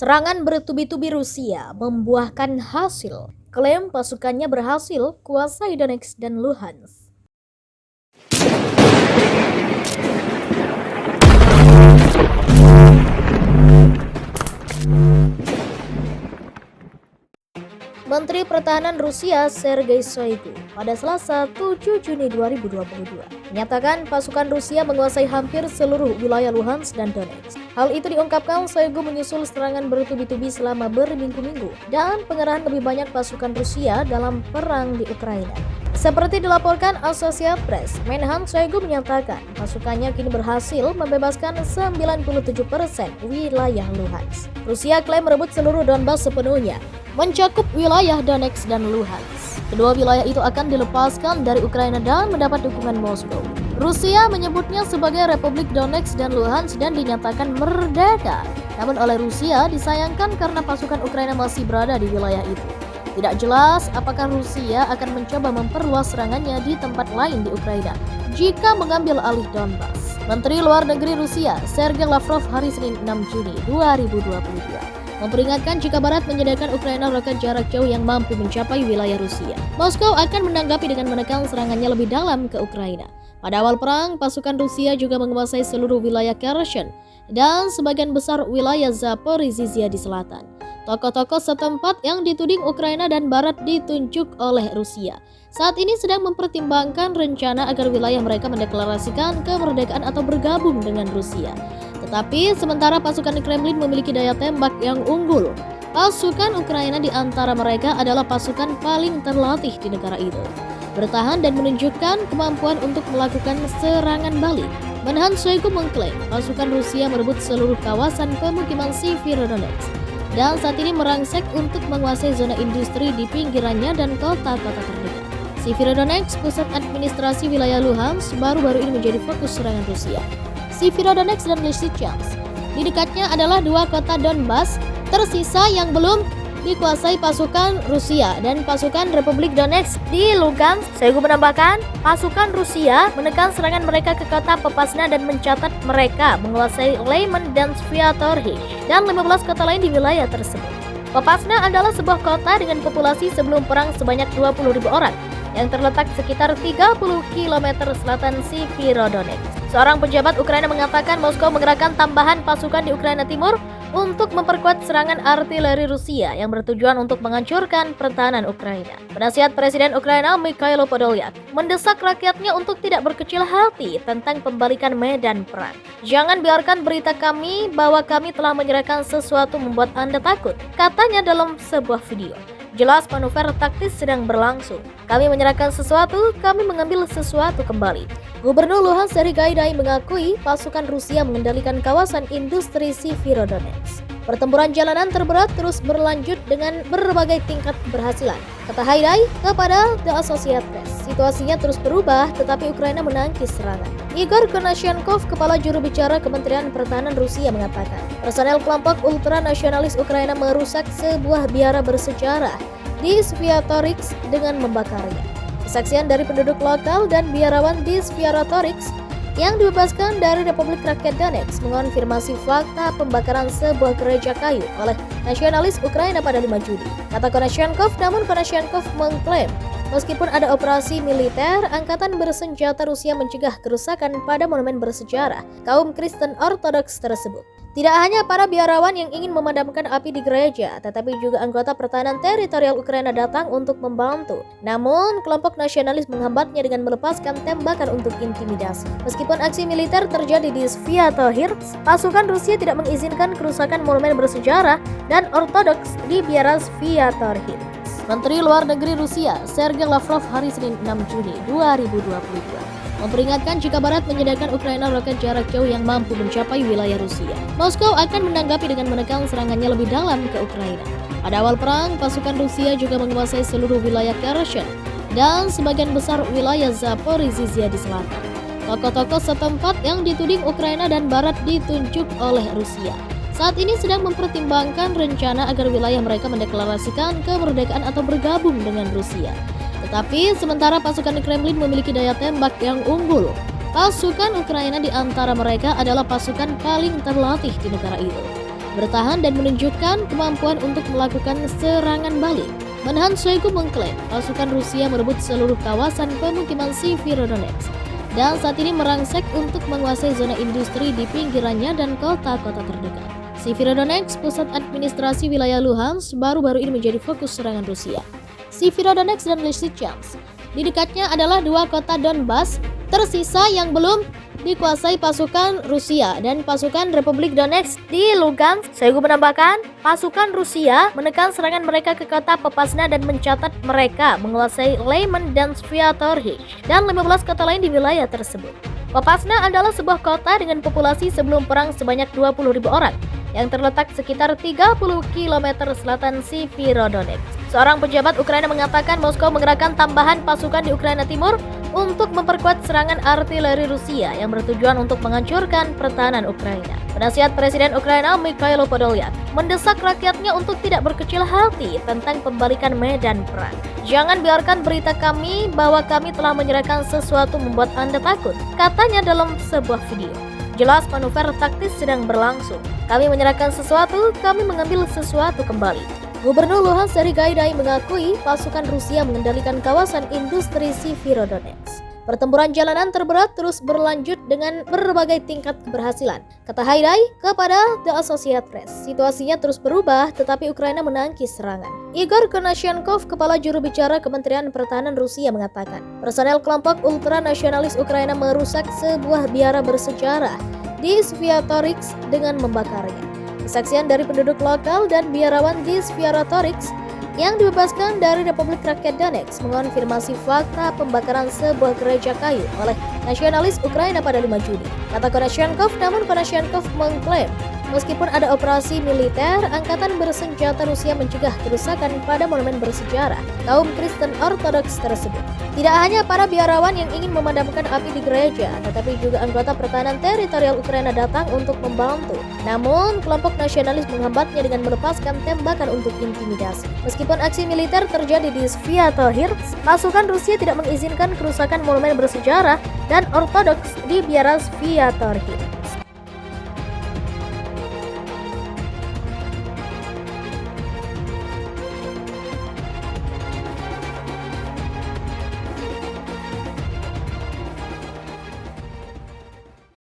Serangan bertubi-tubi Rusia membuahkan hasil. Klaim pasukannya berhasil kuasai Donetsk dan Luhansk. Menteri Pertahanan Rusia Sergei Shoigu pada Selasa 7 Juni 2022 menyatakan pasukan Rusia menguasai hampir seluruh wilayah Luhansk dan Donetsk. Hal itu diungkapkan Shoigu menyusul serangan bertubi-tubi selama berminggu-minggu dan pengerahan lebih banyak pasukan Rusia dalam perang di Ukraina. Seperti dilaporkan Associated Press, Menhan Shoigu menyatakan pasukannya kini berhasil membebaskan 97% wilayah Luhansk. Rusia klaim merebut seluruh Donbas sepenuhnya, mencakup wilayah Donetsk dan Luhansk. Kedua wilayah itu akan dilepaskan dari Ukraina dan mendapat dukungan Moskow. Rusia menyebutnya sebagai Republik Donetsk dan Luhansk dan dinyatakan merdeka. Namun oleh Rusia disayangkan karena pasukan Ukraina masih berada di wilayah itu. Tidak jelas apakah Rusia akan mencoba memperluas serangannya di tempat lain di Ukraina jika mengambil alih Donbas. Menteri Luar Negeri Rusia Sergei Lavrov hari Senin 6 Juni 2022 memperingatkan jika Barat menyediakan Ukraina roket jarak jauh yang mampu mencapai wilayah Rusia, Moskow akan menanggapi dengan menekan serangannya lebih dalam ke Ukraina. Pada awal perang, pasukan Rusia juga menguasai seluruh wilayah Kherson dan sebagian besar wilayah Zaporizhzhia di selatan. Tokoh-tokoh setempat yang dituding Ukraina dan Barat ditunjuk oleh Rusia saat ini sedang mempertimbangkan rencana agar wilayah mereka mendeklarasikan kemerdekaan atau bergabung dengan Rusia. Tetapi sementara pasukan Kremlin memiliki daya tembak yang unggul, pasukan Ukraina di antara mereka adalah pasukan paling terlatih di negara itu, bertahan dan menunjukkan kemampuan untuk melakukan serangan balik. Menhan Shoigu mengklaim pasukan Rusia merebut seluruh kawasan pemukiman Severodonetsk dan saat ini merangsek untuk menguasai zona industri di pinggirannya dan kota-kota terdekat. Severodonetsk, pusat administrasi wilayah Luhansk, baru-baru ini menjadi fokus serangan Rusia. Severodonetsk dan Lysychansk di dekatnya adalah dua kota Donbas tersisa yang belum dikuasai pasukan Rusia dan pasukan Republik Donetsk di Lugansk. Shoigu menambahkan, pasukan Rusia menekan serangan mereka ke kota Popasna dan mencatat mereka menguasai Lyman dan Sviatory dan 15 kota lain di wilayah tersebut. Popasna adalah sebuah kota dengan populasi sebelum perang sebanyak 20.000 orang yang terletak sekitar 30 km selatan Severodonetsk. Seorang pejabat Ukraina mengatakan Moskow mengerahkan tambahan pasukan di Ukraina Timur untuk memperkuat serangan artileri Rusia yang bertujuan untuk menghancurkan pertahanan Ukraina. Penasihat Presiden Ukraina Mikhailo Podolyak mendesak rakyatnya untuk tidak berkecil hati tentang pembalikan medan perang. Jangan biarkan berita kami bahwa kami telah menyerahkan sesuatu membuat Anda takut, katanya dalam sebuah video. Jelas manuver taktis sedang berlangsung. Kami menyerahkan sesuatu, kami mengambil sesuatu kembali. Gubernur Luhansk Serhiy Gaidai mengakui pasukan Rusia mengendalikan kawasan industri Severodonetsk. Pertempuran jalanan terberat terus berlanjut dengan berbagai tingkat keberhasilan, kata Gaidai kepada The Associated Press. Situasinya terus berubah, tetapi Ukraina menangkis serangan. Igor Konashenkov, kepala juru bicara Kementerian Pertahanan Rusia, mengatakan personel kelompok ultranasionalis Ukraina merusak sebuah biara bersejarah di Sviatorysk dengan membakarnya. Kesaksian dari penduduk lokal dan biarawan di Sviatorysk yang dibebaskan dari Republik Rakyat Donetsk mengonfirmasi fakta pembakaran sebuah gereja kayu oleh nasionalis Ukraina pada 5 Juli. Kata Konashenkov, namun Konashenkov mengklaim meskipun ada operasi militer, angkatan bersenjata Rusia mencegah kerusakan pada monumen bersejarah kaum Kristen Ortodoks tersebut. Tidak hanya para biarawan yang ingin memadamkan api di gereja, tetapi juga anggota pertahanan teritorial Ukraina datang untuk membantu. Namun, kelompok nasionalis menghambatnya dengan melepaskan tembakan untuk intimidasi. Meskipun aksi militer terjadi di Sviatorysk, pasukan Rusia tidak mengizinkan kerusakan monumen bersejarah dan ortodoks di biara Sviatorysk. Menteri Luar Negeri Rusia Sergei Lavrov hari Senin 6 Juni 2022 memperingatkan jika Barat menyediakan Ukraina roket jarak jauh yang mampu mencapai wilayah Rusia, Moskow akan menanggapi dengan menekan serangannya lebih dalam ke Ukraina. Pada awal perang, pasukan Rusia juga menguasai seluruh wilayah Kherson dan sebagian besar wilayah Zaporizhzhia di selatan. Tokoh-tokoh setempat yang dituding Ukraina dan Barat ditunjuk oleh Rusia saat ini sedang mempertimbangkan rencana agar wilayah mereka mendeklarasikan kemerdekaan atau bergabung dengan Rusia. Tetapi sementara pasukan Kremlin memiliki daya tembak yang unggul, pasukan Ukraina di antara mereka adalah pasukan paling terlatih di negara itu, bertahan dan menunjukkan kemampuan untuk melakukan serangan balik. Menhan Shoigu mengklaim pasukan Rusia merebut seluruh kawasan pemukiman Severodonetsk dan saat ini merangsek untuk menguasai zona industri di pinggirannya dan kota-kota terdekat. Severodonetsk, pusat administrasi wilayah Luhansk, baru-baru ini menjadi fokus serangan Rusia. Severodonetsk dan Lysychansk di dekatnya adalah dua kota Donbas tersisa yang belum dikuasai pasukan Rusia dan pasukan Republik Donetsk di Lugansk. Shoigu menambahkan, pasukan Rusia menekan serangan mereka ke kota Popasna dan mencatat mereka menguasai Lyman dan Sviatorysk dan 15 kota lain di wilayah tersebut. Popasna adalah sebuah kota dengan populasi sebelum perang sebanyak 20.000 orang yang terletak sekitar 30 km selatan Severodonetsk. Seorang pejabat Ukraina mengatakan Moskow mengerahkan tambahan pasukan di Ukraina Timur untuk memperkuat serangan artileri Rusia yang bertujuan untuk menghancurkan pertahanan Ukraina. Penasihat Presiden Ukraina Mikhailo Podolyak mendesak rakyatnya untuk tidak berkecil hati tentang pembalikan medan perang. Jangan biarkan berita kami bahwa kami telah menyerahkan sesuatu membuat Anda takut, katanya dalam sebuah video. Jelas manuver taktis sedang berlangsung. Kami menyerahkan sesuatu, kami mengambil sesuatu kembali. Gubernur Luhansk Sergei Gaidai mengakui pasukan Rusia mengendalikan kawasan industri Severodonetsk. Pertempuran jalanan terberat terus berlanjut dengan berbagai tingkat keberhasilan, kata Gaidai kepada The Associated Press. Situasinya terus berubah, tetapi Ukraina menangkis serangan. Igor Konashenkov, kepala juru bicara Kementerian Pertahanan Rusia, mengatakan personel kelompok ultranasionalis Ukraina merusak sebuah biara bersejarah di Sviatorysk dengan membakarnya. Kesaksian dari penduduk lokal dan biarawan di Sviatorysk yang dibebaskan dari Republik Rakyat Donetsk mengonfirmasi fakta pembakaran sebuah gereja kayu oleh nasionalis Ukraina pada 5 Juni. Kata Konashenkov, namun Konashenkov mengklaim meskipun ada operasi militer, angkatan bersenjata Rusia mencegah kerusakan pada monumen bersejarah kaum Kristen Ortodoks tersebut. Tidak hanya para biarawan yang ingin memadamkan api di gereja, tetapi juga anggota pertahanan teritorial Ukraina datang untuk membantu. Namun, kelompok nasionalis menghambatnya dengan melepaskan tembakan untuk intimidasi. Meskipun aksi militer terjadi di Sviatorysk, pasukan Rusia tidak mengizinkan kerusakan monumen bersejarah dan Ortodoks di biara Sviatorysk.